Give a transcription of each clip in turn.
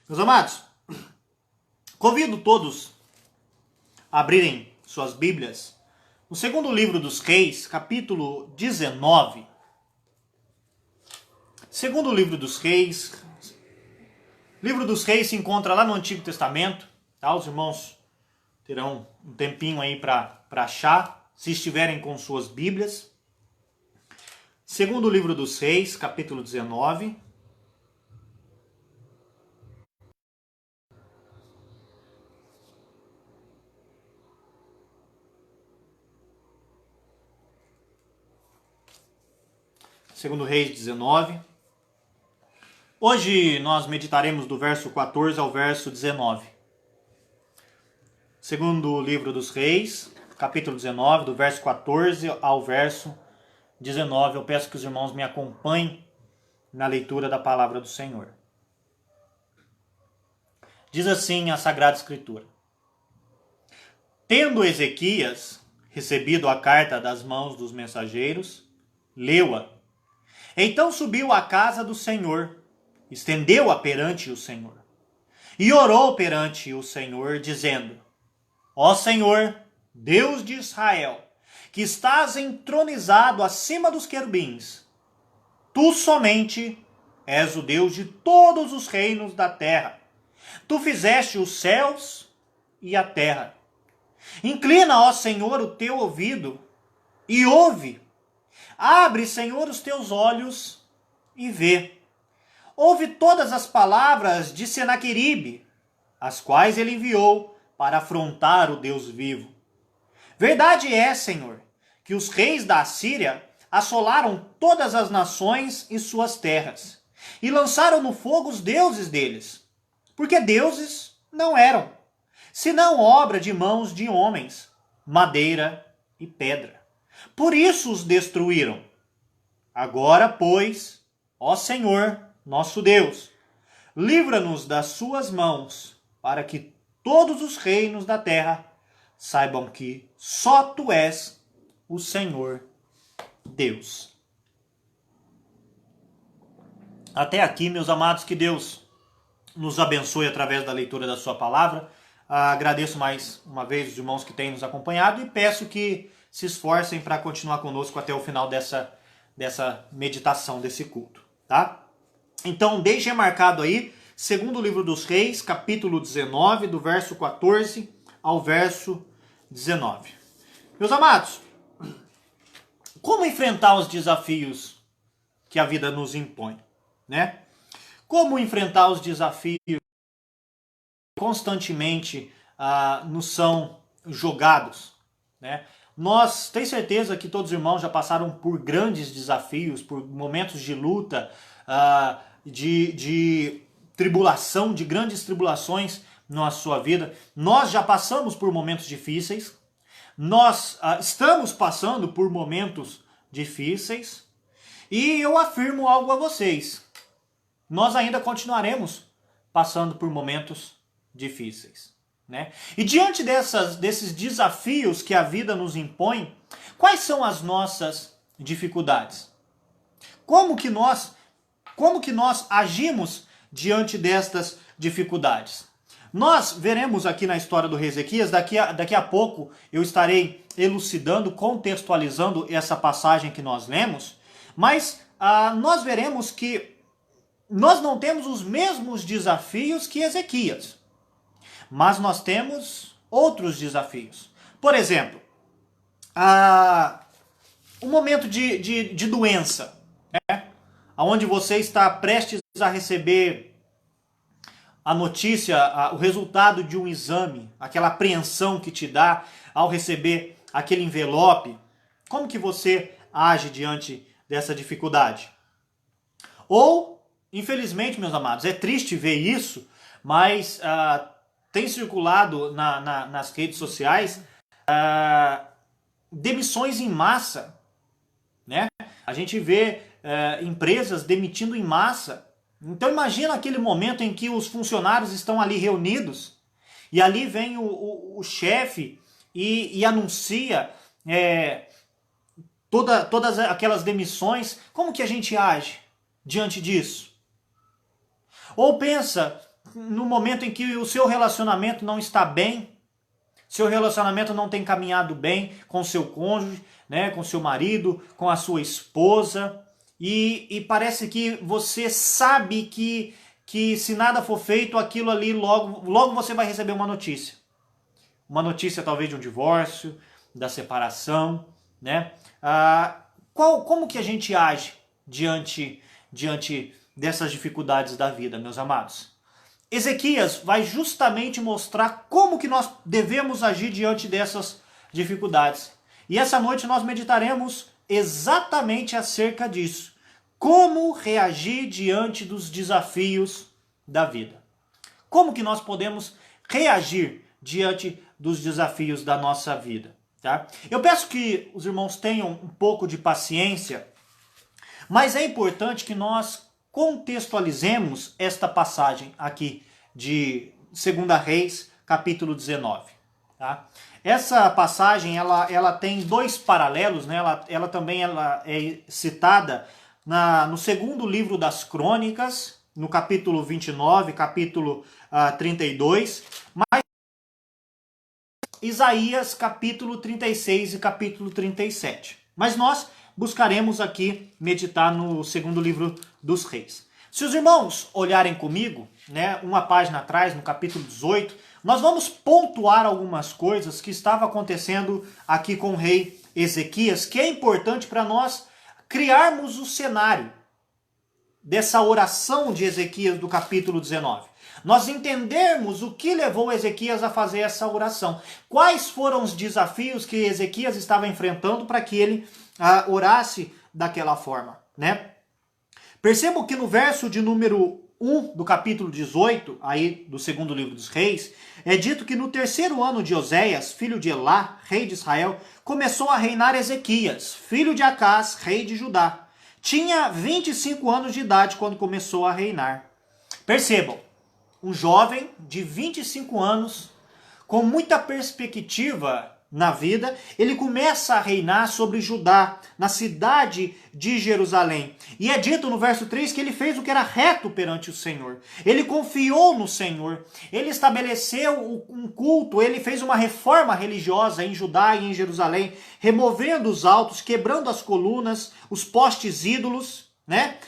Meus amados, convido todos a abrirem suas Bíblias no segundo livro dos Reis, capítulo 19. Segundo livro dos Reis. Livro dos Reis se encontra lá no Antigo Testamento. Tá? Os irmãos terão um tempinho aí para achar, se estiverem com suas Bíblias. Segundo livro dos Reis, capítulo 19. Segundo Reis 19. Hoje nós meditaremos do verso 14 ao verso 19. Segundo livro dos Reis, capítulo 19, do verso 14 ao verso 19. Eu peço que os irmãos me acompanhem na leitura da palavra do Senhor. Diz assim a Sagrada Escritura: Tendo Ezequias recebido a carta das mãos dos mensageiros, leu-a. Então subiu à casa do Senhor, estendeu-a perante o Senhor, e orou perante o Senhor, dizendo: Ó Senhor, Deus de Israel, que estás entronizado acima dos querubins, tu somente és o Deus de todos os reinos da terra. Tu fizeste os céus e a terra. Inclina, ó Senhor, o teu ouvido e ouve. Abre, Senhor, os teus olhos e vê. Ouve todas as palavras de Senaqueribe, as quais ele enviou para afrontar o Deus vivo. Verdade é, Senhor, que os reis da Assíria assolaram todas as nações e suas terras, e lançaram no fogo os deuses deles, porque deuses não eram, senão obra de mãos de homens, madeira e pedra. Por isso os destruíram. Agora, pois, ó Senhor, nosso Deus, livra-nos das suas mãos, para que todos os reinos da terra saibam que só tu és o Senhor Deus. Até aqui, meus amados, que Deus nos abençoe através da leitura da sua palavra. Agradeço mais uma vez os irmãos que têm nos acompanhado e peço que se esforcem para continuar conosco até o final dessa meditação, desse culto, tá? Então, deixem marcado aí, segundo livro dos Reis, capítulo 19, do verso 14 ao verso 19. Meus amados, como enfrentar os desafios que a vida nos impõe, né? Como enfrentar os desafios que constantemente nos são jogados, né? Nós temos certeza que todos os irmãos já passaram por grandes desafios, por momentos de luta, de tribulação, de grandes tribulações na sua vida. Nós já passamos por momentos difíceis, nós estamos passando por momentos difíceis, e eu afirmo algo a vocês: nós ainda continuaremos passando por momentos difíceis. Né? E diante desses desafios que a vida nos impõe, quais são as nossas dificuldades? Como que nós agimos diante destas dificuldades? Nós veremos aqui na história do rei Ezequias, daqui a pouco eu estarei elucidando, contextualizando essa passagem que nós lemos, mas nós veremos que nós não temos os mesmos desafios que Ezequias. Mas nós temos outros desafios. Por exemplo, um momento de doença, né? Onde você está prestes a receber a notícia, o resultado de um exame, aquela apreensão que te dá ao receber aquele envelope. Como que você age diante dessa dificuldade? Ou, infelizmente, meus amados, é triste ver isso, mas tem circulado nas redes sociais demissões em massa, né? A gente vê empresas demitindo em massa. Então imagina aquele momento em que os funcionários estão ali reunidos e ali vem o chefe e anuncia todas aquelas demissões. Como que a gente age diante disso? Ou pensa no momento em que o seu relacionamento não está bem, seu relacionamento não tem caminhado bem com seu cônjuge, né, com seu marido, com a sua esposa, e parece que você sabe que se nada for feito, aquilo ali logo você vai receber uma notícia. Uma notícia talvez de um divórcio, da separação, né? Como que a gente age diante dessas dificuldades da vida, meus amados? Ezequias vai justamente mostrar como que nós devemos agir diante dessas dificuldades. E essa noite nós meditaremos exatamente acerca disso. Como reagir diante dos desafios da vida. Como que nós podemos reagir diante dos desafios da nossa vida, tá? Eu peço que os irmãos tenham um pouco de paciência, mas é importante que nós contextualizemos esta passagem aqui de 2 Reis, capítulo 19. Tá? Essa passagem ela tem dois paralelos, né? Ela também é citada no segundo livro das Crônicas, no capítulo 29, capítulo 32, mas Isaías, capítulo 36 e capítulo 37. Mas nós buscaremos aqui meditar no segundo livro dos Reis. Se os irmãos olharem comigo, né, uma página atrás, no capítulo 18, nós vamos pontuar algumas coisas que estavam acontecendo aqui com o rei Ezequias, que é importante para nós criarmos o cenário dessa oração de Ezequias do capítulo 19. Nós entendermos o que levou Ezequias a fazer essa oração. Quais foram os desafios que Ezequias estava enfrentando para que ele orasse daquela forma, né? Percebam que no verso de número 1 do capítulo 18, aí do segundo livro dos Reis, é dito que no terceiro ano de Oséias, filho de Elá, rei de Israel, começou a reinar Ezequias, filho de Acás, rei de Judá. Tinha 25 anos de idade quando começou a reinar. Percebam, um jovem de 25 anos, com muita perspectiva na vida, ele começa a reinar sobre Judá, na cidade de Jerusalém. E é dito no verso 3 que ele fez o que era reto perante o Senhor. Ele confiou no Senhor. Ele estabeleceu um culto, ele fez uma reforma religiosa em Judá e em Jerusalém, removendo os altos, quebrando as colunas, os postes ídolos, né?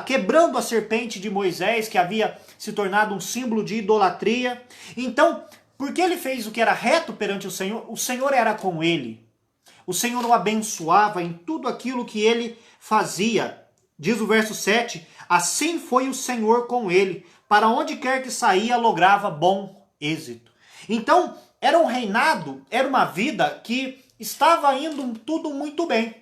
Quebrando a serpente de Moisés, que havia se tornado um símbolo de idolatria. Então, porque ele fez o que era reto perante o Senhor era com ele. O Senhor o abençoava em tudo aquilo que ele fazia. Diz o verso 7, assim foi o Senhor com ele, para onde quer que saía, lograva bom êxito. Então, era um reinado, era uma vida que estava indo tudo muito bem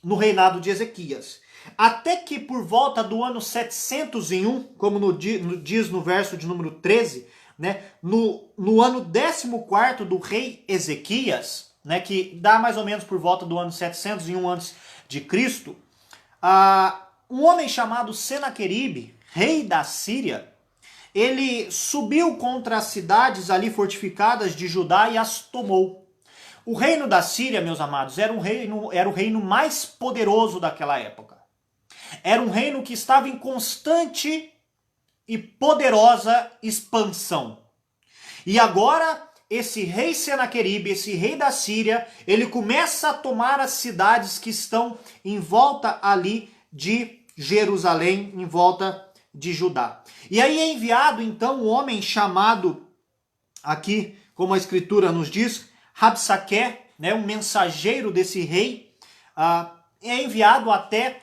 no reinado de Ezequias. Até que por volta do ano 701, como diz no verso de número 13, né, no ano 14º do rei Ezequias, né, que dá mais ou menos por volta do ano 701 a.C., um homem chamado Senaqueribe, rei da Síria, ele subiu contra as cidades ali fortificadas de Judá e as tomou. O reino da Síria, meus amados, era o reino mais poderoso daquela época. Era um reino que estava em constante e poderosa expansão. E agora, esse rei Senaqueribe, esse rei da Síria, ele começa a tomar as cidades que estão em volta ali de Jerusalém, em volta de Judá. E aí é enviado então um homem chamado, aqui, como a escritura nos diz, Rabsaque, né, um mensageiro desse rei, é enviado até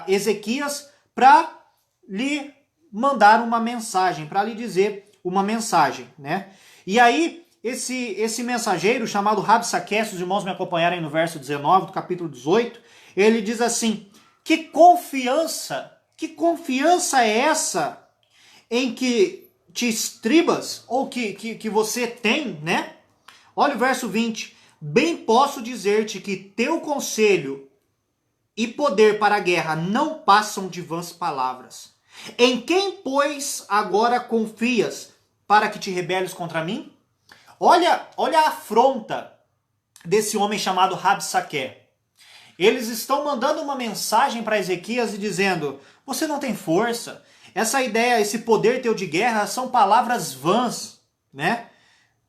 Ezequias para lhe mandar uma mensagem, para lhe dizer uma mensagem, né? E aí, esse mensageiro chamado Rabsaque, se os irmãos me acompanharem no verso 19 do capítulo 18, ele diz assim, que confiança é essa em que te estribas, ou que você tem, né? Olha o verso 20, bem posso dizer-te que teu conselho e poder para a guerra não passam de vãs palavras. Em quem, pois, agora confias para que te rebeles contra mim? Olha a afronta desse homem chamado Rabsaque. Eles estão mandando uma mensagem para Ezequias e dizendo, você não tem força, essa ideia, esse poder teu de guerra são palavras vãs, né?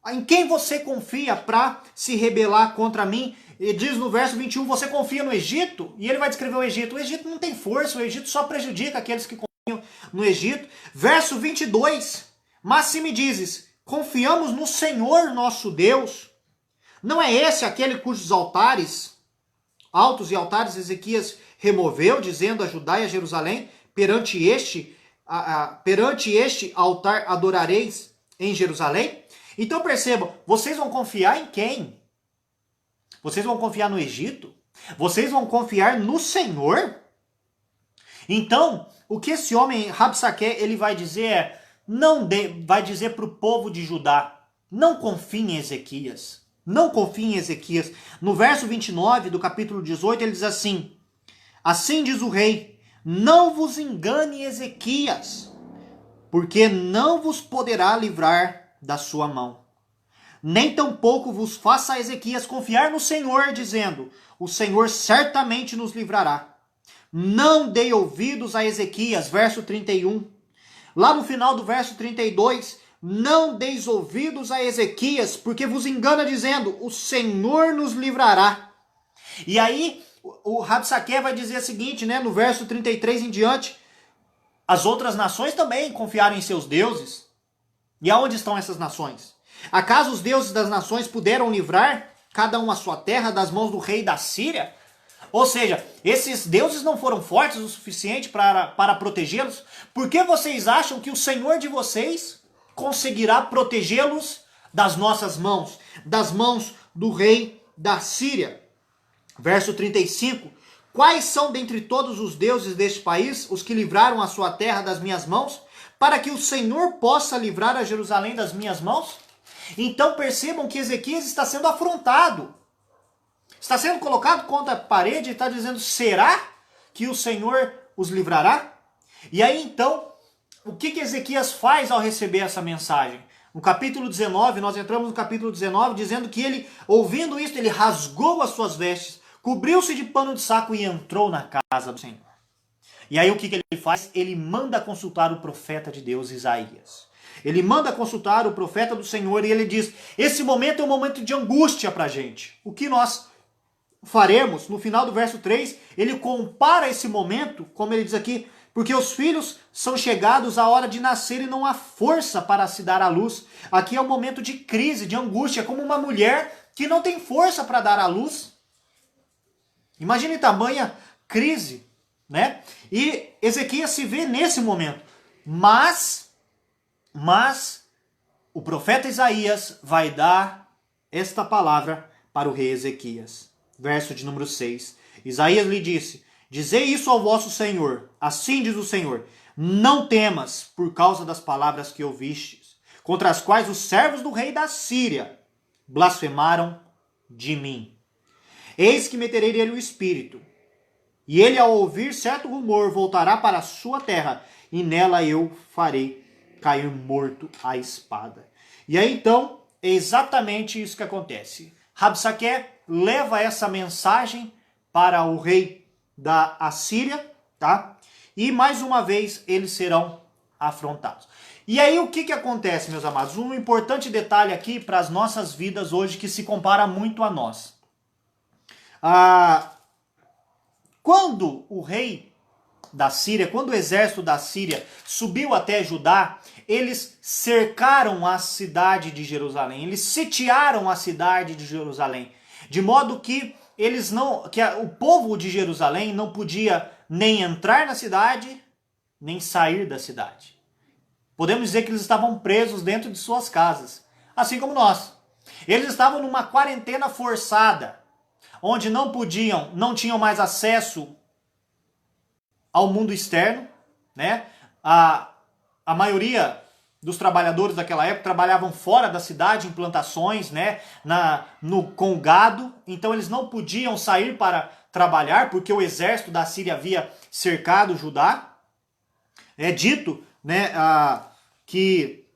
Em quem você confia para se rebelar contra mim? E diz no verso 21, você confia no Egito? E ele vai descrever o Egito. O Egito não tem força, o Egito só prejudica aqueles que confiam no Egito. Verso 22, mas se me dizes, confiamos no Senhor nosso Deus, não é esse aquele cujos altos e altares Ezequias removeu, dizendo a Judá e a Jerusalém, perante este altar adorareis em Jerusalém? Então percebam, vocês vão confiar em quem? Vocês vão confiar no Egito? Vocês vão confiar no Senhor? Então, o que esse homem, Rabsaque, ele vai dizer é, vai dizer para o povo de Judá, não confie em Ezequias. Não confie em Ezequias. No verso 29 do capítulo 18, ele diz assim, assim diz o rei, não vos engane Ezequias, porque não vos poderá livrar da sua mão. Nem tampouco vos faça Ezequias confiar no Senhor, dizendo, o Senhor certamente nos livrará. Não dei ouvidos a Ezequias, verso 31. Lá no final do verso 32, não deis ouvidos a Ezequias, porque vos engana dizendo, o Senhor nos livrará. E aí, o Rabsaque vai dizer o seguinte, né, no verso 33 em diante, as outras nações também confiaram em seus deuses. E aonde estão essas nações? Acaso os deuses das nações puderam livrar cada um a sua terra das mãos do rei da Síria? Ou seja, esses deuses não foram fortes o suficiente para protegê-los? Por que vocês acham que o Senhor de vocês conseguirá protegê-los das nossas mãos, das mãos do rei da Síria? Verso 35. Quais são dentre todos os deuses deste país os que livraram a sua terra das minhas mãos, para que o Senhor possa livrar a Jerusalém das minhas mãos? Então percebam que Ezequias está sendo afrontado. Está sendo colocado contra a parede e está dizendo, será que o Senhor os livrará? E aí então, o que Ezequias faz ao receber essa mensagem? No capítulo 19, nós entramos no capítulo 19, dizendo que ele, ouvindo isso, ele rasgou as suas vestes, cobriu-se de pano de saco e entrou na casa do Senhor. E aí o que ele faz? Ele manda consultar o profeta de Deus, Isaías. Ele manda consultar o profeta do Senhor e ele diz, esse momento é um momento de angústia para a gente. O que nós faremos? No final do verso 3, ele compara esse momento, como ele diz aqui, porque os filhos são chegados à hora de nascer e não há força para se dar à luz. Aqui é um momento de crise, de angústia, como uma mulher que não tem força para dar à luz. Imagine tamanha crise, né? E Ezequias se vê nesse momento. Mas o profeta Isaías vai dar esta palavra para o rei Ezequias. Verso de número 6. Isaías lhe disse, dizei isso ao vosso Senhor, assim diz o Senhor, não temas por causa das palavras que ouvistes, contra as quais os servos do rei da Síria blasfemaram de mim. Eis que meterei nele o espírito, e ele ao ouvir certo rumor voltará para a sua terra, e nela eu farei cair morto a espada. E aí então, é exatamente isso que acontece. Rabsaque leva essa mensagem para o rei da Assíria, tá? E mais uma vez eles serão afrontados. E aí o que acontece, meus amados? Um importante detalhe aqui para as nossas vidas hoje que se compara muito a nós. Quando o rei da Síria, quando o exército da Síria subiu até Judá, eles cercaram a cidade de Jerusalém, eles sitiaram a cidade de Jerusalém, de modo que o povo de Jerusalém não podia nem entrar na cidade, nem sair da cidade. Podemos dizer que eles estavam presos dentro de suas casas, assim como nós. Eles estavam numa quarentena forçada, onde não tinham mais acesso ao mundo externo, né? A maioria dos trabalhadores daquela época trabalhavam fora da cidade, em plantações, né? Com gado, então eles não podiam sair para trabalhar, porque o exército da Síria havia cercado Judá. É dito, né, que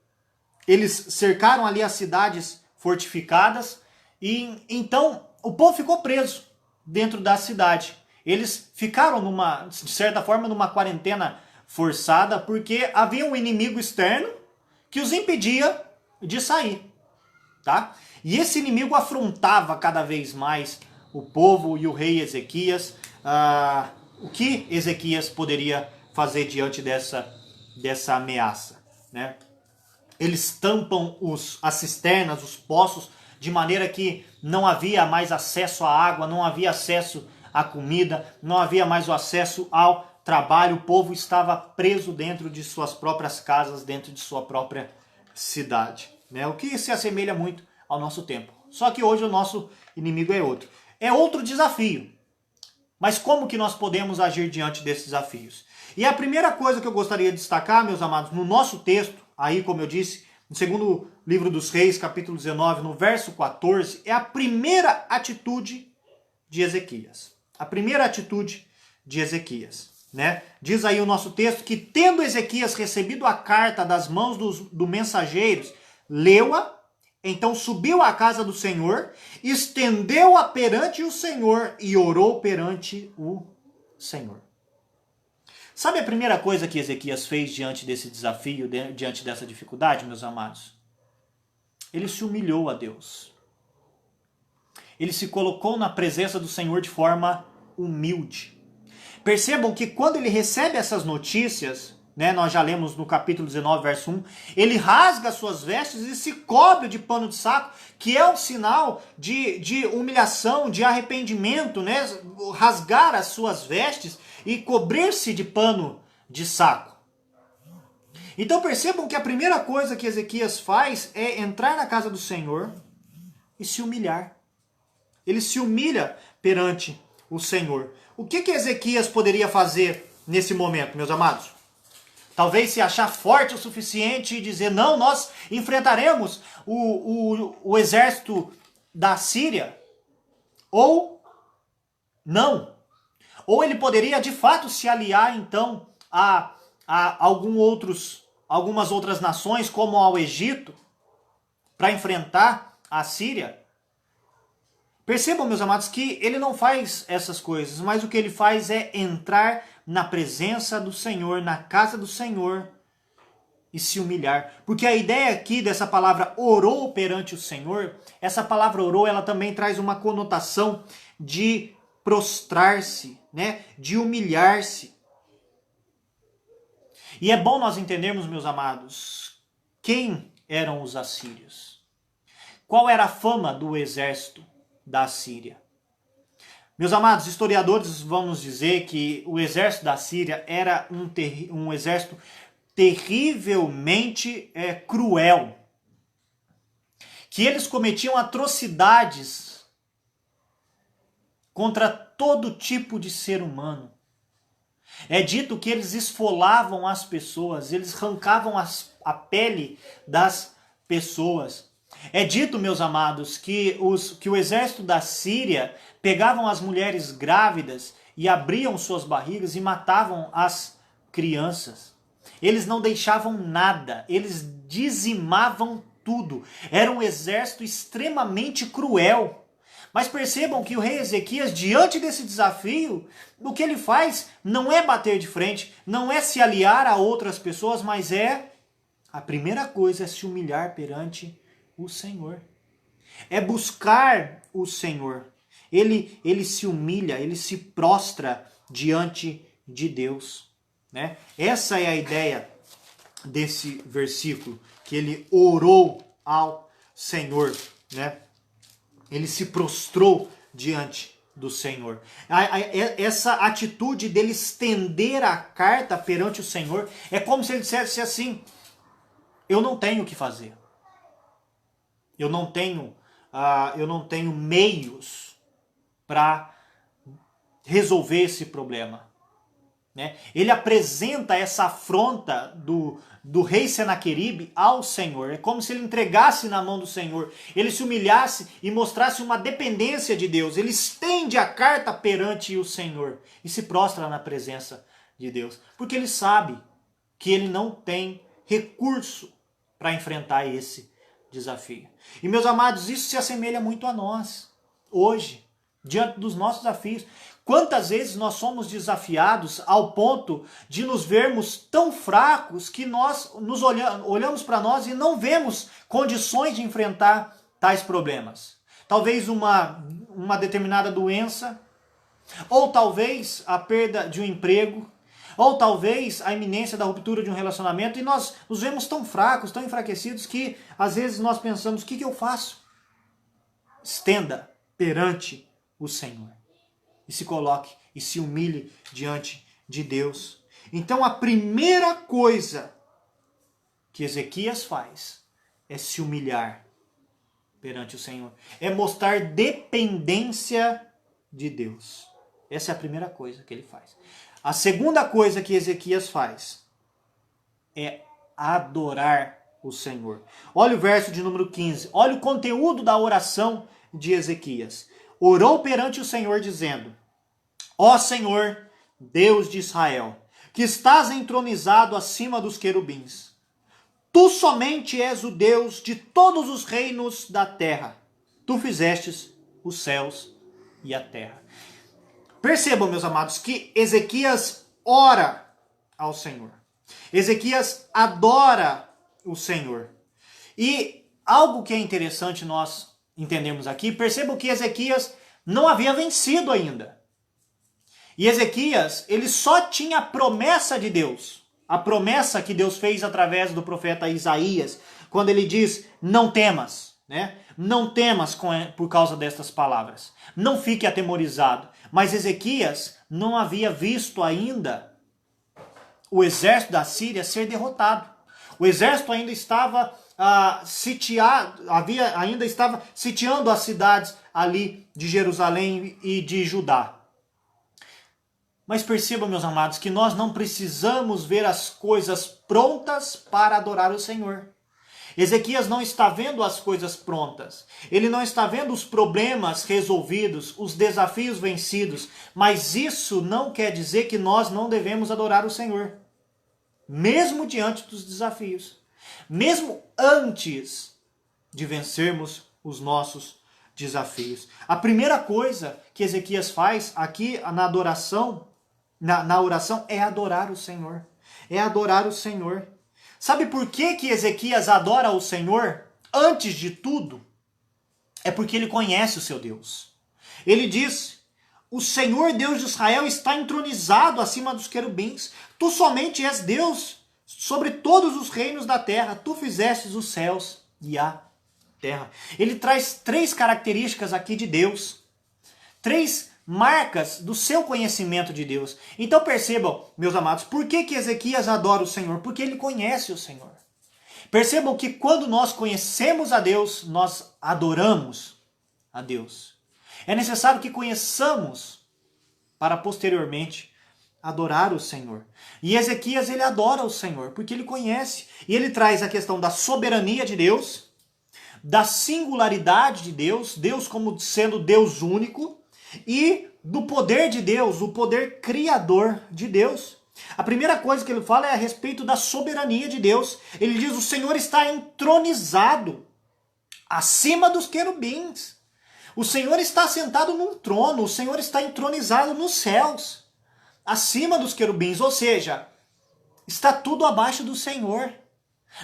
eles cercaram ali as cidades fortificadas, e então o povo ficou preso dentro da cidade. Eles ficaram de certa forma, numa quarentena forçada porque havia um inimigo externo que os impedia de sair, tá? E esse inimigo afrontava cada vez mais o povo e o rei Ezequias. O que Ezequias poderia fazer diante dessa ameaça, né? Eles tampam as cisternas, os poços, de maneira que não havia mais acesso à água, não havia acesso à comida, não havia mais o acesso ao trabalho. O povo estava preso dentro de suas próprias casas, dentro de sua própria cidade, né? O que se assemelha muito ao nosso tempo. Só que hoje o nosso inimigo é outro. É outro desafio. Mas como que nós podemos agir diante desses desafios? E a primeira coisa que eu gostaria de destacar, meus amados, no nosso texto, aí como eu disse, no segundo livro dos Reis, capítulo 19, no verso 14, é a primeira atitude de Ezequias. A primeira atitude de Ezequias, né? Diz aí o nosso texto que, tendo Ezequias recebido a carta das mãos dos mensageiros, leu-a, então subiu à casa do Senhor, estendeu-a perante o Senhor e orou perante o Senhor. Sabe a primeira coisa que Ezequias fez diante desse desafio, diante dessa dificuldade, meus amados? Ele se humilhou a Deus. Ele se colocou na presença do Senhor de forma humilde. Percebam que quando ele recebe essas notícias, né, nós já lemos no capítulo 19, verso 1, ele rasga suas vestes e se cobre de pano de saco, que é um sinal de humilhação, de arrependimento, né? Rasgar as suas vestes e cobrir-se de pano de saco. Então percebam que a primeira coisa que Ezequias faz é entrar na casa do Senhor e se humilhar. Ele se humilha perante o Senhor. O que Ezequias poderia fazer nesse momento, meus amados? Talvez se achar forte o suficiente e dizer, não, nós enfrentaremos o exército da Síria. Ou não. Ou ele poderia de fato se aliar então a algumas outras nações, como ao Egito, para enfrentar a Síria. Percebam, meus amados, que ele não faz essas coisas, mas o que ele faz é entrar na presença do Senhor, na casa do Senhor, e se humilhar. Porque a ideia aqui dessa palavra orou perante o Senhor, essa palavra orou, ela também traz uma conotação de prostrar-se, né? De humilhar-se. E é bom nós entendermos, meus amados, quem eram os assírios. Qual era a fama do exército da Síria? Meus amados, historiadores vão nos dizer que o exército da Síria era um exército terrivelmente cruel. Que eles cometiam atrocidades contra todo tipo de ser humano. É dito que eles esfolavam as pessoas, eles arrancavam a pele das pessoas. É dito, meus amados, que o exército da Síria pegavam as mulheres grávidas e abriam suas barrigas e matavam as crianças. Eles não deixavam nada, eles dizimavam tudo. Era um exército extremamente cruel. Mas percebam que o rei Ezequias, diante desse desafio, o que ele faz não é bater de frente, não é se aliar a outras pessoas, mas a primeira coisa é se humilhar perante o Senhor. É buscar o Senhor. Ele se humilha, ele se prostra diante de Deus, né? Essa é a ideia desse versículo, que ele orou ao Senhor, né? Ele se prostrou diante do Senhor. Essa atitude dele estender a carta perante o Senhor é como se ele dissesse assim: eu não tenho o que fazer. Eu não tenho meios para resolver esse problema, né? Ele apresenta essa afronta do rei Senaqueribe ao Senhor. É como se ele entregasse na mão do Senhor, ele se humilhasse e mostrasse uma dependência de Deus. Ele estende a carta perante o Senhor e se prostra na presença de Deus, porque ele sabe que ele não tem recurso para enfrentar esse desafio. E, meus amados, isso se assemelha muito a nós hoje. diante dos nossos desafios. Quantas vezes nós somos desafiados ao ponto de nos vermos tão fracos que nós olhamos para nós e não vemos condições de enfrentar tais problemas. Talvez uma determinada doença, ou talvez a perda de um emprego, ou talvez a iminência da ruptura de um relacionamento, e nós nos vemos tão fracos, tão enfraquecidos, que às vezes nós pensamos, o que eu faço? Estenda perante o Senhor. E se coloque e se humilhe diante de Deus. Então a primeira coisa que Ezequias faz é se humilhar perante o Senhor. É mostrar dependência de Deus. Essa é a primeira coisa que ele faz. A segunda coisa que Ezequias faz é adorar o Senhor. Olha o verso de número 15. Olha o conteúdo da oração de Ezequias. Orou perante o Senhor dizendo: Ó Senhor, Deus de Israel, que estás entronizado acima dos querubins, tu somente és o Deus de todos os reinos da terra. Tu fizestes os céus e a terra. Percebam, meus amados, que Ezequias ora ao Senhor. Ezequias adora o Senhor. E algo que é interessante nós entendemos aqui, percebam que Ezequias não havia vencido ainda. E Ezequias, ele só tinha a promessa de Deus. A promessa que Deus fez através do profeta Isaías, quando ele diz, não temas, né? Não temas por causa destas palavras. Não fique atemorizado. Mas Ezequias não havia visto ainda o exército da Síria ser derrotado. O exército ainda estava ainda estava sitiando as cidades ali de Jerusalém e de Judá. Mas percebam, meus amados, que nós não precisamos ver as coisas prontas para adorar o Senhor. Ezequias não está vendo as coisas prontas. Ele não está vendo os problemas resolvidos, os desafios vencidos. Mas isso não quer dizer que nós não devemos adorar o Senhor. Mesmo diante dos desafios. Mesmo antes de vencermos os nossos desafios. A primeira coisa que Ezequias faz aqui na adoração, na oração, é adorar o Senhor. É adorar o Senhor. Sabe por que Ezequias adora o Senhor? Antes de tudo, é porque ele conhece o seu Deus. Ele diz, o Senhor Deus de Israel está entronizado acima dos querubins. Tu somente és Deus sobre todos os reinos da terra. Tu fizestes os céus e a terra. Ele traz 3 características aqui de Deus. 3 marcas do seu conhecimento de Deus. Então percebam, meus amados, por que Ezequias adora o Senhor? Porque ele conhece o Senhor. Percebam que quando nós conhecemos a Deus, nós adoramos a Deus. É necessário que conheçamos para posteriormente adorar o Senhor. E Ezequias, ele adora o Senhor, porque ele conhece. E ele traz a questão da soberania de Deus, da singularidade de Deus, Deus como sendo Deus único, e do poder de Deus, o poder criador de Deus. A primeira coisa que ele fala é a respeito da soberania de Deus. Ele diz, o Senhor está entronizado acima dos querubins. O Senhor está sentado num trono, o Senhor está entronizado nos céus, acima dos querubins, ou seja, está tudo abaixo do Senhor.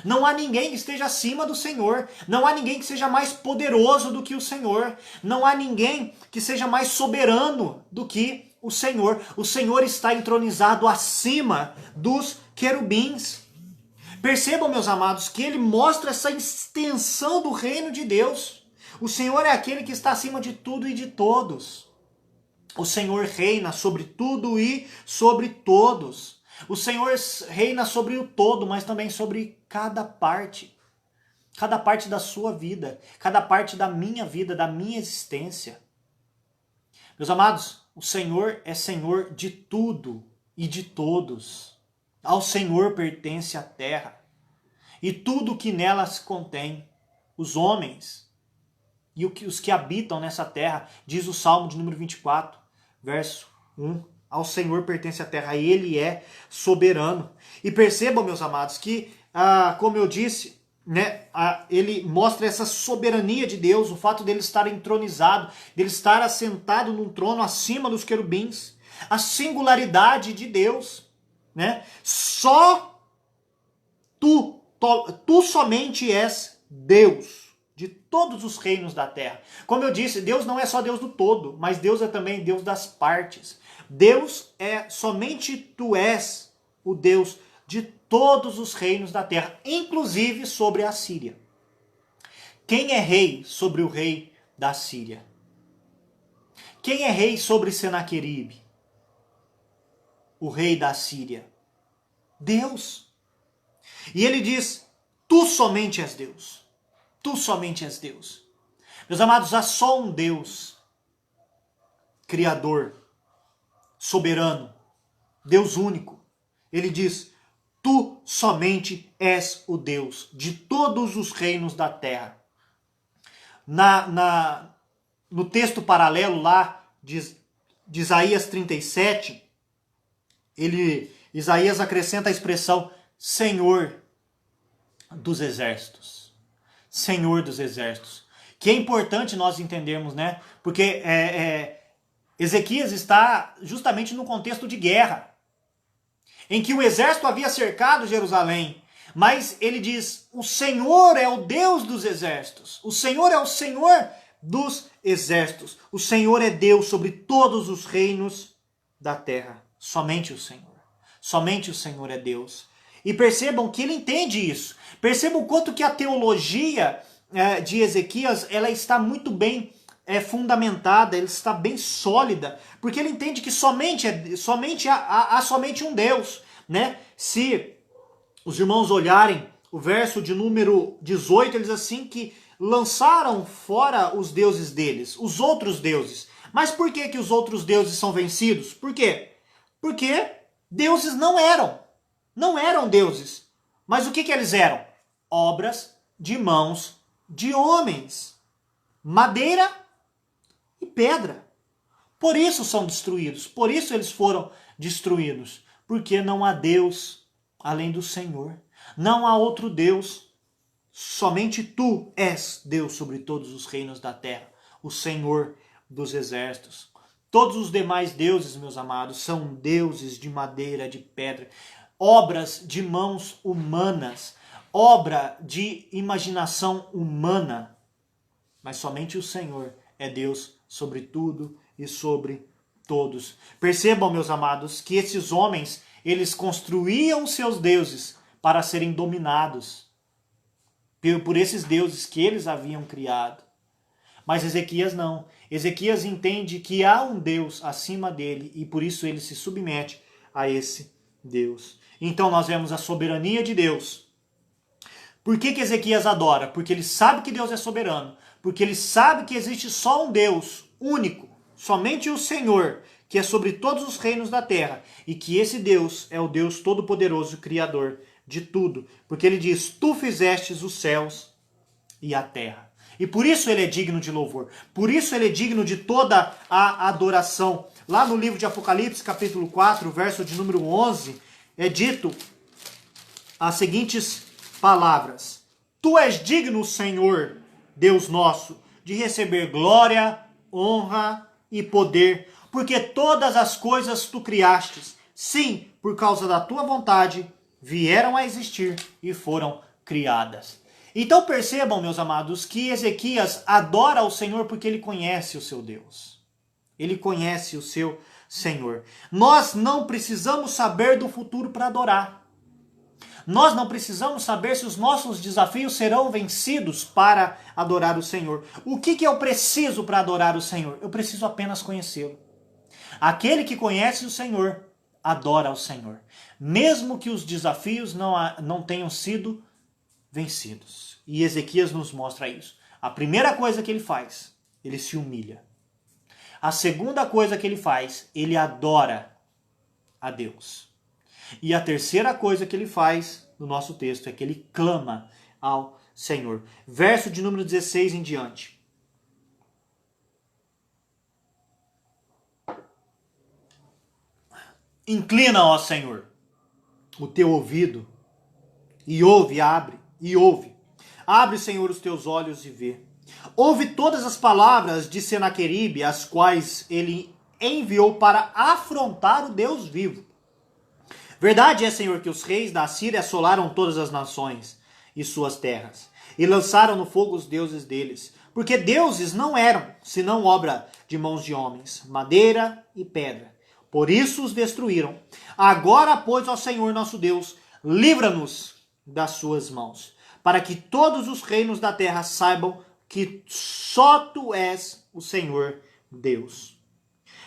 Não há ninguém que esteja acima do Senhor. Não há ninguém que seja mais poderoso do que o Senhor. Não há ninguém que seja mais soberano do que o Senhor. O Senhor está entronizado acima dos querubins. Percebam, meus amados, que ele mostra essa extensão do reino de Deus. O Senhor é aquele que está acima de tudo e de todos. O Senhor reina sobre tudo e sobre todos. O Senhor reina sobre o todo, mas também sobre cada parte da sua vida, cada parte da minha vida, da minha existência. Meus amados, o Senhor é Senhor de tudo e de todos. Ao Senhor pertence a terra e tudo que nela se contém, os homens e os que habitam nessa terra, diz o Salmo de número 24, verso 1. Ao Senhor pertence a terra, Ele é soberano. E percebam, meus amados, que, como eu disse, né, ele mostra essa soberania de Deus, o fato dele estar entronizado, dele estar assentado num trono acima dos querubins, a singularidade de Deus, né? Só tu somente és Deus de todos os reinos da terra. Como eu disse, Deus não é só Deus do todo, mas Deus é também Deus das partes. Deus é, somente tu és o Deus de todos os reinos da terra, inclusive sobre a Síria. Quem é rei sobre o rei da Síria? Quem é rei sobre Senaqueribe, o rei da Síria? Deus. E ele diz, tu somente és Deus. Tu somente és Deus. Meus amados, há só um Deus, Criador, soberano, Deus único. Ele diz, tu somente és o Deus de todos os reinos da terra. No texto paralelo lá de Isaías 37, Isaías acrescenta a expressão Senhor dos exércitos. Senhor dos exércitos. Que é importante nós entendermos, né? Porque Ezequias está justamente no contexto de guerra, em que o exército havia cercado Jerusalém, mas ele diz, o Senhor é o Deus dos exércitos, o Senhor é o Senhor dos exércitos, o Senhor é Deus sobre todos os reinos da terra, somente o Senhor é Deus. E percebam que ele entende isso, percebam o quanto que a teologia de Ezequias, ela está muito bem fundamentada, ela está bem sólida, porque ele entende que há somente um Deus, né? Se os irmãos olharem o verso de número 18, ele diz assim que lançaram fora os deuses deles, os outros deuses. Mas por que que os outros deuses são vencidos? Por quê? Porque deuses não eram deuses. Mas o que que eles eram? Obras de mãos de homens. Madeira e pedra. Por isso são destruídos, por isso eles foram destruídos, porque não há Deus além do Senhor, não há outro Deus, somente tu és Deus sobre todos os reinos da terra, o Senhor dos exércitos. Todos os demais deuses, meus amados, são deuses de madeira, de pedra, obras de mãos humanas, obra de imaginação humana, mas somente o Senhor é Deus sobre tudo e sobre todos. Percebam, meus amados, que esses homens, eles construíam seus deuses para serem dominados por esses deuses que eles haviam criado. Mas Ezequias não. Ezequias entende que há um Deus acima dele e por isso ele se submete a esse Deus. Então nós vemos a soberania de Deus. Por que que Ezequias adora? Porque ele sabe que Deus é soberano. Porque ele sabe que existe só um Deus único, somente o Senhor, que é sobre todos os reinos da terra. E que esse Deus é o Deus todo-poderoso, Criador de tudo. Porque ele diz, tu fizestes os céus e a terra. E por isso ele é digno de louvor. Por isso ele é digno de toda a adoração. Lá no livro de Apocalipse, capítulo 4, verso de número 11, é dito as seguintes palavras. Tu és digno, Senhor, Deus nosso, de receber glória, honra e poder, porque todas as coisas tu criastes. Sim, por causa da tua vontade, vieram a existir e foram criadas. Então percebam, meus amados, que Ezequias adora o Senhor porque ele conhece o seu Deus. Ele conhece o seu Senhor. Nós não precisamos saber do futuro para adorar. Nós não precisamos saber se os nossos desafios serão vencidos para adorar o Senhor. O que eu preciso para adorar o Senhor? Eu preciso apenas conhecê-lo. Aquele que conhece o Senhor, adora o Senhor. Mesmo que os desafios não tenham sido vencidos. E Ezequias nos mostra isso. A primeira coisa que ele faz, ele se humilha. A segunda coisa que ele faz, ele adora a Deus. E a terceira coisa que ele faz no nosso texto é que ele clama ao Senhor. Verso de número 16 em diante. Inclina, ó Senhor, o teu ouvido e ouve, abre e ouve. Abre, Senhor, os teus olhos e vê. Ouve todas as palavras de Senaqueribe, as quais ele enviou para afrontar o Deus vivo. Verdade é, Senhor, que os reis da Assíria assolaram todas as nações e suas terras, e lançaram no fogo os deuses deles, porque deuses não eram, senão obra de mãos de homens, madeira e pedra. Por isso os destruíram. Agora, pois, ó Senhor nosso Deus, livra-nos das suas mãos, para que todos os reinos da terra saibam que só tu és o Senhor Deus.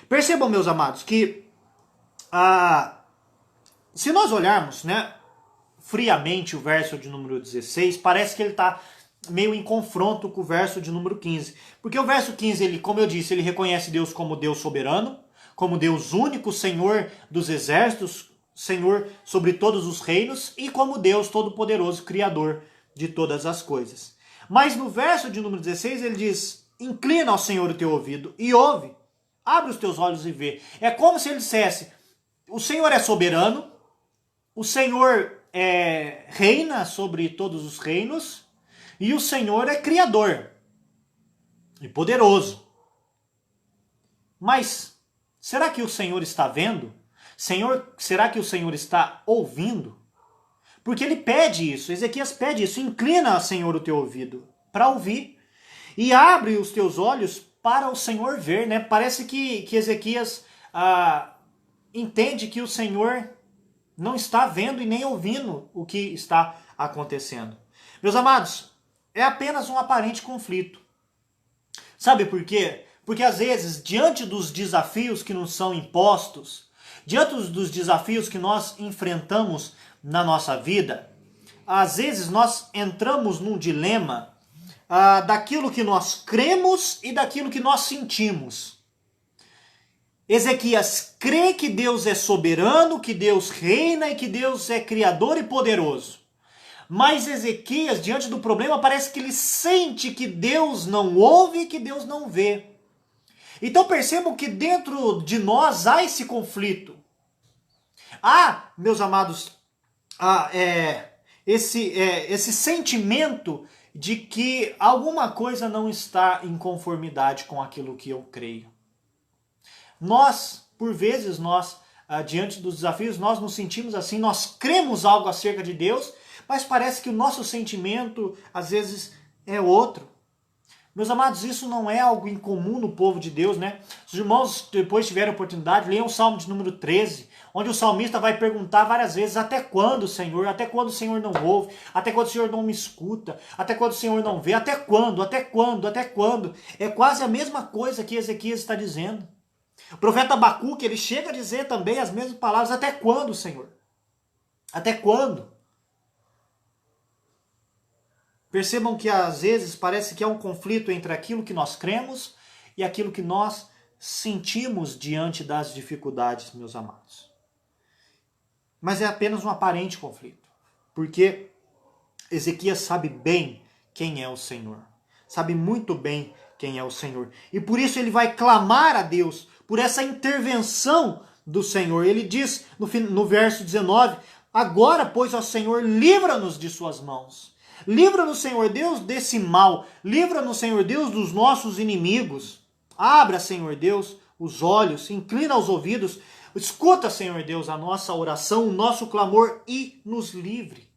Percebam, meus amados, que se nós olharmos, né, friamente o verso de número 16, parece que ele está meio em confronto com o verso de número 15. Porque o verso 15, ele, como eu disse, ele reconhece Deus como Deus soberano, como Deus único, Senhor dos exércitos, Senhor sobre todos os reinos, e como Deus todo-poderoso, Criador de todas as coisas. Mas no verso de número 16 ele diz, inclina ao Senhor o teu ouvido e ouve, abre os teus olhos e vê. É como se ele dissesse, o Senhor é soberano, o Senhor reina sobre todos os reinos, e o Senhor é criador e poderoso. Mas será que o Senhor está vendo? Será que o Senhor está ouvindo? Porque ele pede isso, Ezequias pede isso, inclina, Senhor, o teu ouvido para ouvir e abre os teus olhos para o Senhor ver, né? Parece que Ezequias entende que o Senhor não está vendo e nem ouvindo o que está acontecendo. Meus amados, é apenas um aparente conflito. Sabe por quê? Porque às vezes, diante dos desafios que nos são impostos, diante dos desafios que nós enfrentamos na nossa vida, às vezes nós entramos num dilema daquilo que nós cremos e daquilo que nós sentimos. Ezequias crê que Deus é soberano, que Deus reina e que Deus é criador e poderoso. Mas Ezequias, diante do problema, parece que ele sente que Deus não ouve e que Deus não vê. Então percebam que dentro de nós há esse conflito. Meus amados, esse sentimento de que alguma coisa não está em conformidade com aquilo que eu creio. Por vezes, diante dos desafios, nós nos sentimos assim, nós cremos algo acerca de Deus, mas parece que o nosso sentimento, às vezes, é outro. Meus amados, isso não é algo incomum no povo de Deus, né? Os irmãos depois tiverem oportunidade, leiam o Salmo de número 13, onde o salmista vai perguntar várias vezes, até quando, Senhor? Até quando o Senhor não ouve? Até quando o Senhor não me escuta? Até quando o Senhor não vê? Até quando? Até quando? Até quando? É quase a mesma coisa que Ezequias está dizendo. O profeta Abacuque, ele chega a dizer também as mesmas palavras, até quando, Senhor? Até quando? Percebam que às vezes parece que há um conflito entre aquilo que nós cremos e aquilo que nós sentimos diante das dificuldades, meus amados. Mas é apenas um aparente conflito, porque Ezequias sabe bem quem é o Senhor. Sabe muito bem quem é o Senhor. E por isso ele vai clamar a Deus por essa intervenção do Senhor. Ele diz no verso 19, agora, pois, ó Senhor, livra-nos de suas mãos. Livra-nos, Senhor Deus, desse mal. Livra-nos, Senhor Deus, dos nossos inimigos. Abra, Senhor Deus, os olhos, inclina os ouvidos. Escuta, Senhor Deus, a nossa oração, o nosso clamor e nos livre.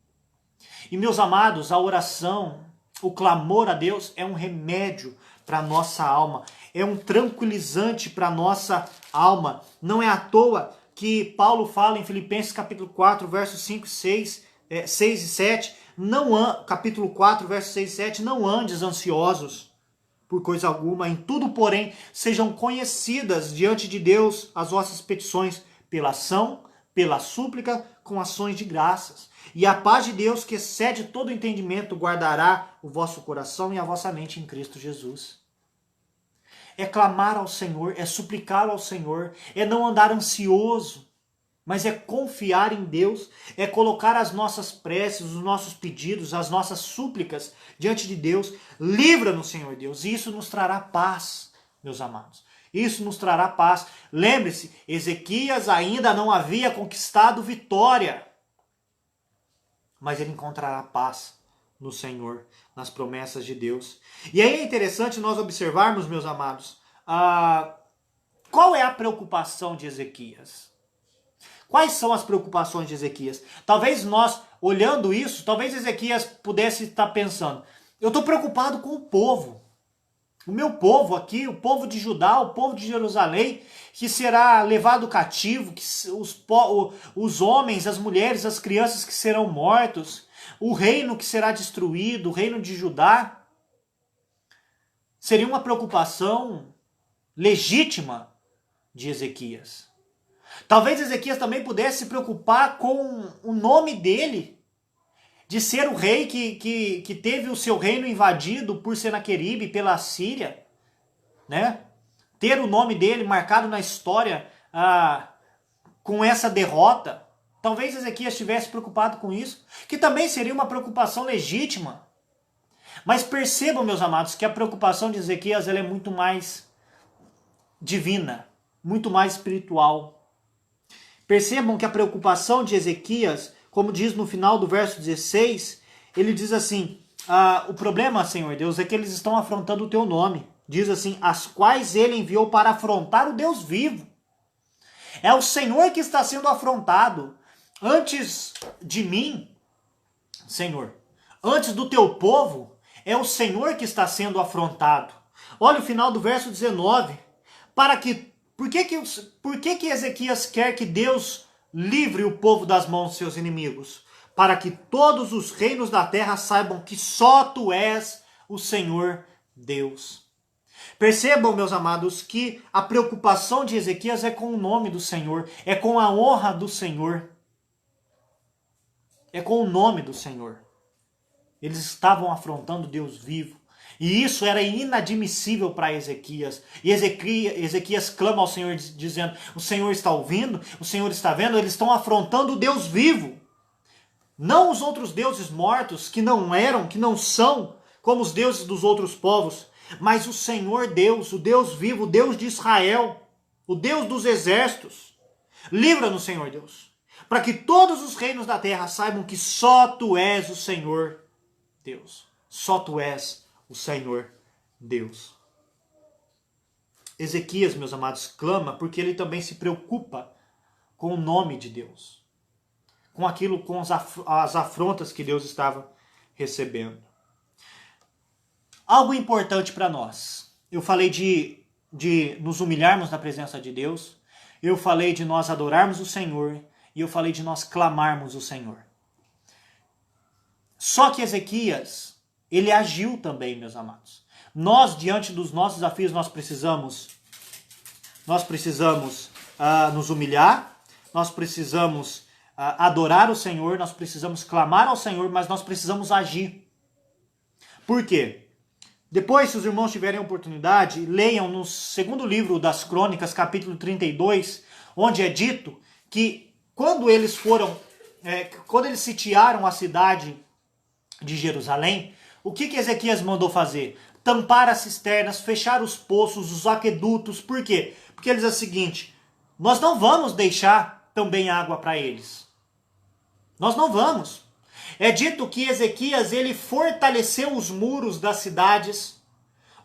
E, meus amados, a oração, o clamor a Deus é um remédio para a nossa alma. É um tranquilizante para a nossa alma. Não é à toa que Paulo fala em Filipenses capítulo 4, versos 5 e 6 e 7, capítulo 4, versos 6 e 7, não andes ansiosos por coisa alguma, em tudo, porém, sejam conhecidas diante de Deus as vossas petições pela ação, pela súplica, com ações de graças. E a paz de Deus, que excede todo entendimento, guardará o vosso coração e a vossa mente em Cristo Jesus. É clamar ao Senhor, é suplicar ao Senhor, é não andar ansioso, mas é confiar em Deus, é colocar as nossas preces, os nossos pedidos, as nossas súplicas diante de Deus. Livra-nos, Senhor Deus, e isso nos trará paz, meus amados. Isso nos trará paz. Lembre-se, Ezequias ainda não havia conquistado vitória, mas ele encontrará paz no Senhor, nas promessas de Deus. E aí é interessante nós observarmos, meus amados, qual é a preocupação de Ezequias? Quais são as preocupações de Ezequias? Talvez nós, olhando isso, talvez Ezequias pudesse estar pensando, eu estou preocupado com o povo. O meu povo aqui, o povo de Judá, o povo de Jerusalém, que será levado cativo, que os homens, as mulheres, as crianças que serão mortos, o reino que será destruído, o reino de Judá. Seria uma preocupação legítima de Ezequias. Talvez Ezequias também pudesse se preocupar com o nome dele, de ser o rei que teve o seu reino invadido por Senaqueribe, pela Síria, né? Ter o nome dele marcado na história com essa derrota. Talvez Ezequias estivesse preocupado com isso, que também seria uma preocupação legítima. Mas percebam, meus amados, que a preocupação de Ezequias ela é muito mais divina, muito mais espiritual. Percebam que a preocupação de Ezequias, como diz no final do verso 16, ele diz assim, o problema, Senhor Deus, é que eles estão afrontando o teu nome. Diz assim, as quais ele enviou para afrontar o Deus vivo. É o Senhor que está sendo afrontado. Antes de mim, Senhor, antes do teu povo, é o Senhor que está sendo afrontado. Olha o final do verso 19. Por que Ezequias quer que Deus livre o povo das mãos de seus inimigos? Para que todos os reinos da terra saibam que só tu és o Senhor Deus. Percebam, meus amados, que a preocupação de Ezequias é com o nome do Senhor, é com a honra do Senhor, é com o nome do Senhor. Eles estavam afrontando Deus vivo. E isso era inadmissível para Ezequias. E Ezequias clama ao Senhor dizendo, o Senhor está ouvindo, o Senhor está vendo, eles estão afrontando o Deus vivo. Não os outros deuses mortos, que não eram, que não são, como os deuses dos outros povos, mas o Senhor Deus, o Deus vivo, o Deus de Israel, o Deus dos exércitos. Livra-nos, Senhor Deus, para que todos os reinos da terra saibam que só tu és o Senhor Deus. Só tu és o Senhor Deus. Ezequias, meus amados, clama porque ele também se preocupa com o nome de Deus, com as afrontas que Deus estava recebendo. Algo importante para nós. Eu falei de nos humilharmos na presença de Deus, eu falei de nós adorarmos o Senhor e eu falei de nós clamarmos o Senhor. Só que Ezequias, ele agiu também, meus amados. Nós, diante dos nossos desafios, nós precisamos nos humilhar, nós precisamos adorar o Senhor, nós precisamos clamar ao Senhor, mas nós precisamos agir. Por quê? Depois, se os irmãos tiverem oportunidade, leiam no segundo livro das Crônicas, capítulo 32, onde é dito que quando eles sitiaram a cidade de Jerusalém, o que Ezequias mandou fazer? Tampar as cisternas, fechar os poços, os aquedutos. Por quê? Porque ele diz o seguinte, nós não vamos deixar também água para eles. Nós não vamos. É dito que Ezequias ele fortaleceu os muros das cidades,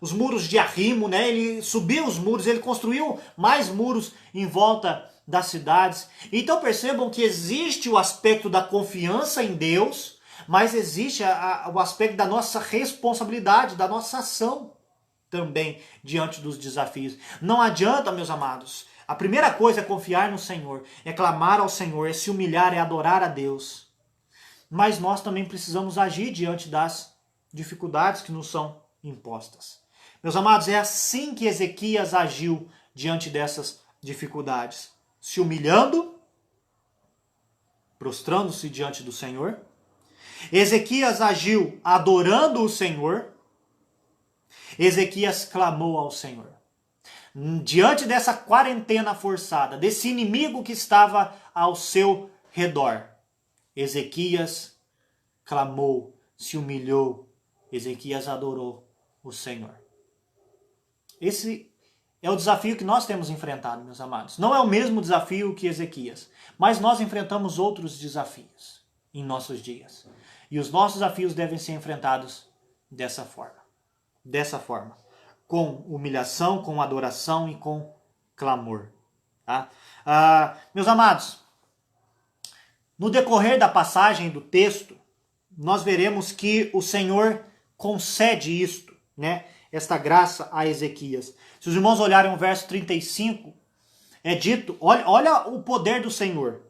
os muros de arrimo, né? Ele subiu os muros, ele construiu mais muros em volta das cidades. Então percebam que existe o aspecto da confiança em Deus, mas existe o aspecto da nossa responsabilidade, da nossa ação também diante dos desafios. Não adianta, meus amados. A primeira coisa é confiar no Senhor, é clamar ao Senhor, é se humilhar, é adorar a Deus. Mas nós também precisamos agir diante das dificuldades que nos são impostas. Meus amados, é assim que Ezequias agiu diante dessas dificuldades. Se humilhando, prostrando-se diante do Senhor. Ezequias agiu adorando o Senhor. Ezequias clamou ao Senhor. Diante dessa quarentena forçada, desse inimigo que estava ao seu redor, Ezequias clamou, se humilhou, Ezequias adorou o Senhor. Esse é o desafio que nós temos enfrentado, meus amados. Não é o mesmo desafio que Ezequias, mas nós enfrentamos outros desafios em nossos dias. E os nossos desafios devem ser enfrentados dessa forma. Dessa forma. Com humilhação, com adoração e com clamor. Tá? Meus amados, no decorrer da passagem do texto, nós veremos que o Senhor concede isto, né? Esta graça a Ezequias. Se os irmãos olharem o verso 35, é dito, olha o poder do Senhor.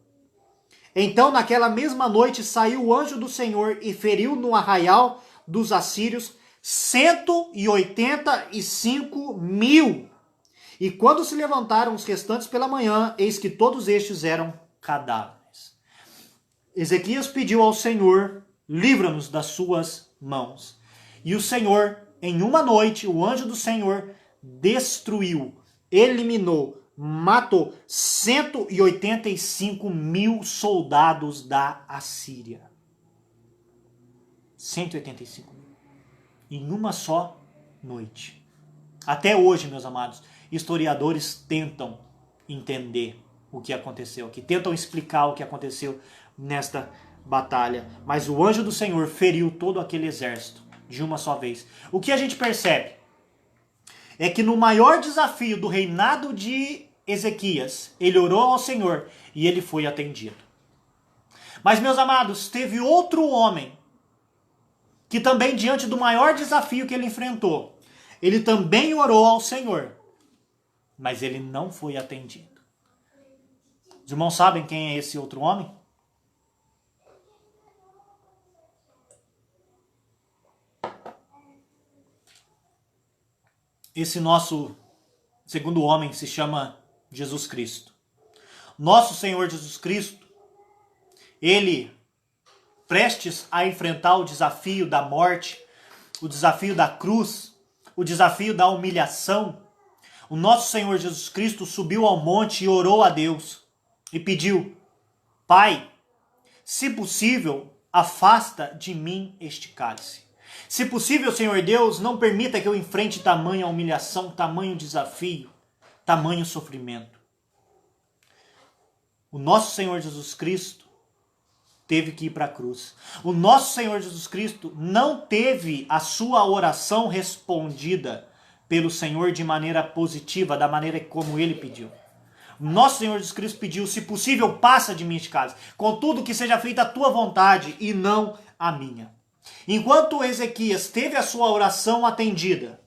Então, naquela mesma noite, saiu o anjo do Senhor e feriu no arraial dos assírios 185.000. E quando se levantaram os restantes pela manhã, eis que todos estes eram cadáveres. Ezequias pediu ao Senhor, livra-nos das suas mãos. E o Senhor, em uma noite, o anjo do Senhor destruiu, eliminou, matou 185.000 soldados da Assíria. 185.000. Em uma só noite. Até hoje, meus amados, historiadores tentam entender o que aconteceu aqui, tentam explicar o que aconteceu nesta batalha. Mas o anjo do Senhor feriu todo aquele exército de uma só vez. O que a gente percebe é que no maior desafio do reinado de Ezequias, ele orou ao Senhor e ele foi atendido. Mas, meus amados, teve outro homem que também, diante do maior desafio que ele enfrentou, ele também orou ao Senhor, mas ele não foi atendido. Os irmãos sabem quem é esse outro homem? Esse nosso segundo homem se chama Jesus Cristo. Nosso Senhor Jesus Cristo, ele, prestes a enfrentar o desafio da morte, o desafio da cruz, o desafio da humilhação, o nosso Senhor Jesus Cristo subiu ao monte e orou a Deus e pediu: Pai, se possível, afasta de mim este cálice. Se possível, Senhor Deus, não permita que eu enfrente tamanha humilhação, tamanho desafio, tamanho sofrimento. O nosso Senhor Jesus Cristo teve que ir para a cruz. O nosso Senhor Jesus Cristo não teve a sua oração respondida pelo Senhor de maneira positiva, da maneira como ele pediu. O nosso Senhor Jesus Cristo pediu: se possível, passa de mim este cálice. Contudo, que seja feita a tua vontade e não a minha. Enquanto Ezequias teve a sua oração atendida,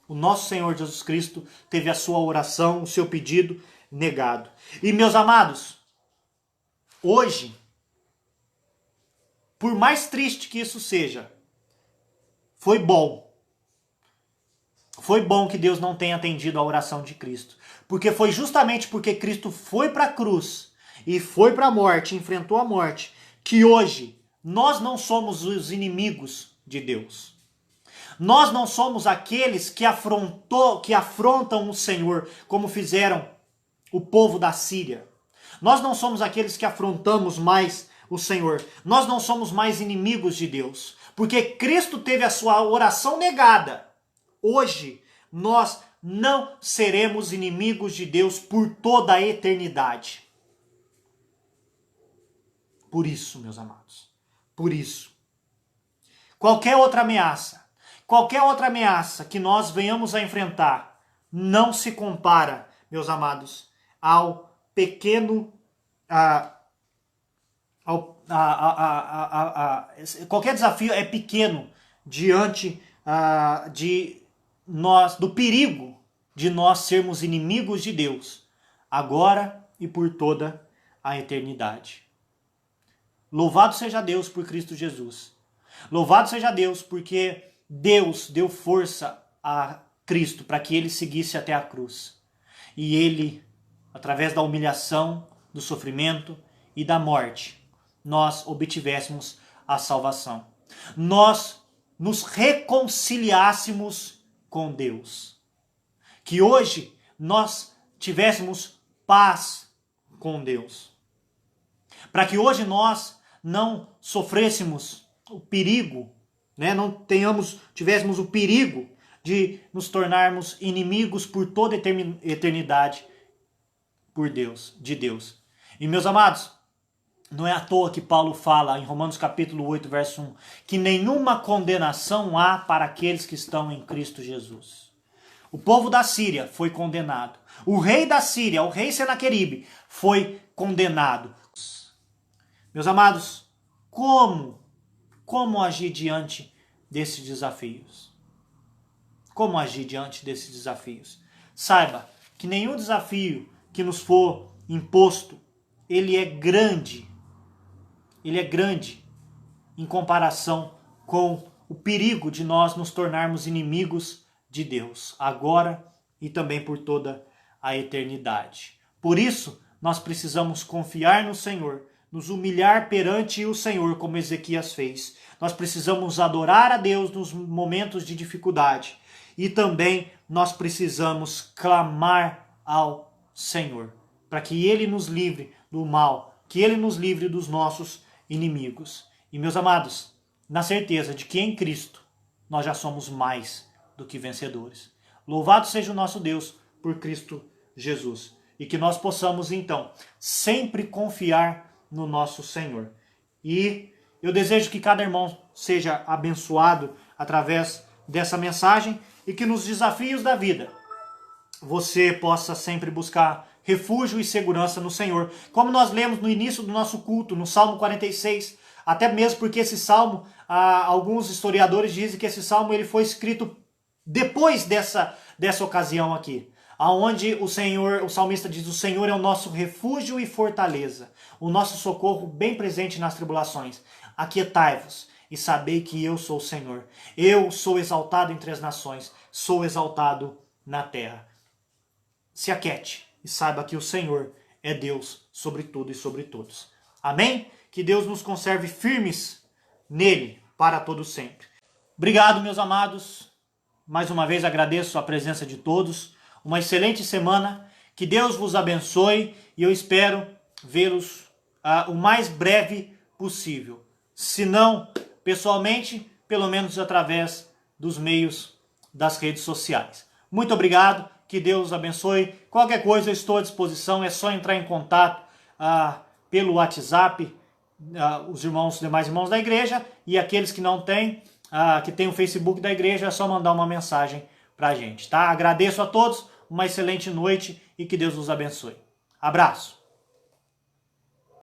o nosso Senhor Jesus Cristo teve a sua oração, o seu pedido negado. E, meus amados, hoje, por mais triste que isso seja, foi bom. Foi bom que Deus não tenha atendido a oração de Cristo. Porque foi justamente porque Cristo foi para a cruz e foi para a morte, enfrentou a morte, que hoje nós não somos os inimigos de Deus. Nós não somos aqueles que afrontam o Senhor, como fizeram o povo da Síria. Nós não somos aqueles que afrontamos mais o Senhor. Nós não somos mais inimigos de Deus. Porque Cristo teve a sua oração negada. Hoje, nós não seremos inimigos de Deus por toda a eternidade. Por isso, meus amados. Por isso. Qualquer outra ameaça que nós venhamos a enfrentar, não se compara, meus amados, ao pequeno... qualquer desafio é pequeno diante do perigo de nós sermos inimigos de Deus, agora e por toda a eternidade. Louvado seja Deus por Cristo Jesus. Louvado seja Deus porque Deus deu força a Cristo para que ele seguisse até a cruz. E ele, através da humilhação, do sofrimento e da morte, nós obtivéssemos a salvação. Nós nos reconciliássemos com Deus. Que hoje nós tivéssemos paz com Deus. Para que hoje nós não sofrêssemos o perigo, né? Tivéssemos o perigo de nos tornarmos inimigos por toda eternidade de Deus. E meus amados, Não é à toa que Paulo fala em Romanos capítulo 8, verso 1, que nenhuma condenação há para aqueles que estão em Cristo Jesus. O povo da Síria foi condenado. O rei da Síria, o rei Senaqueribe, foi condenado. Meus amados, como agir diante desses desafios? Como agir diante desses desafios? Saiba que nenhum desafio que nos for imposto, ele é grande em comparação com o perigo de nós nos tornarmos inimigos de Deus, agora e também por toda a eternidade. Por isso, nós precisamos confiar no Senhor, nos humilhar perante o Senhor, como Ezequias fez. Nós precisamos adorar a Deus nos momentos de dificuldade. E também nós precisamos clamar ao Senhor, para que Ele nos livre do mal, que Ele nos livre dos nossos inimigos. E meus amados, na certeza de que em Cristo nós já somos mais do que vencedores. Louvado seja o nosso Deus por Cristo Jesus. E que nós possamos então sempre confiar no nosso Senhor. E eu desejo que cada irmão seja abençoado através dessa mensagem e que nos desafios da vida você possa sempre buscar refúgio e segurança no Senhor. Como nós lemos no início do nosso culto, no Salmo 46, até mesmo porque esse salmo, alguns historiadores dizem que esse salmo ele foi escrito depois dessa ocasião aqui, aonde o salmista diz: o Senhor é o nosso refúgio e fortaleza, o nosso socorro bem presente nas tribulações. Aquietai-vos e sabei que eu sou o Senhor. Eu sou exaltado entre as nações, sou exaltado na terra. Se aquiete e saiba que o Senhor é Deus sobre tudo e sobre todos. Amém? Que Deus nos conserve firmes nele para todo sempre. Obrigado, meus amados. Mais uma vez agradeço a presença de todos. Uma excelente semana. Que Deus vos abençoe e eu espero vê-los o mais breve possível. Se não pessoalmente, pelo menos através dos meios das redes sociais. Muito obrigado. Que Deus os abençoe. Qualquer coisa eu estou à disposição. É só entrar em contato pelo WhatsApp. Os demais irmãos da igreja e aqueles que não têm, que tem o Facebook da igreja, é só mandar uma mensagem para a gente, tá? Agradeço a todos, uma excelente noite e que Deus os abençoe. Abraço!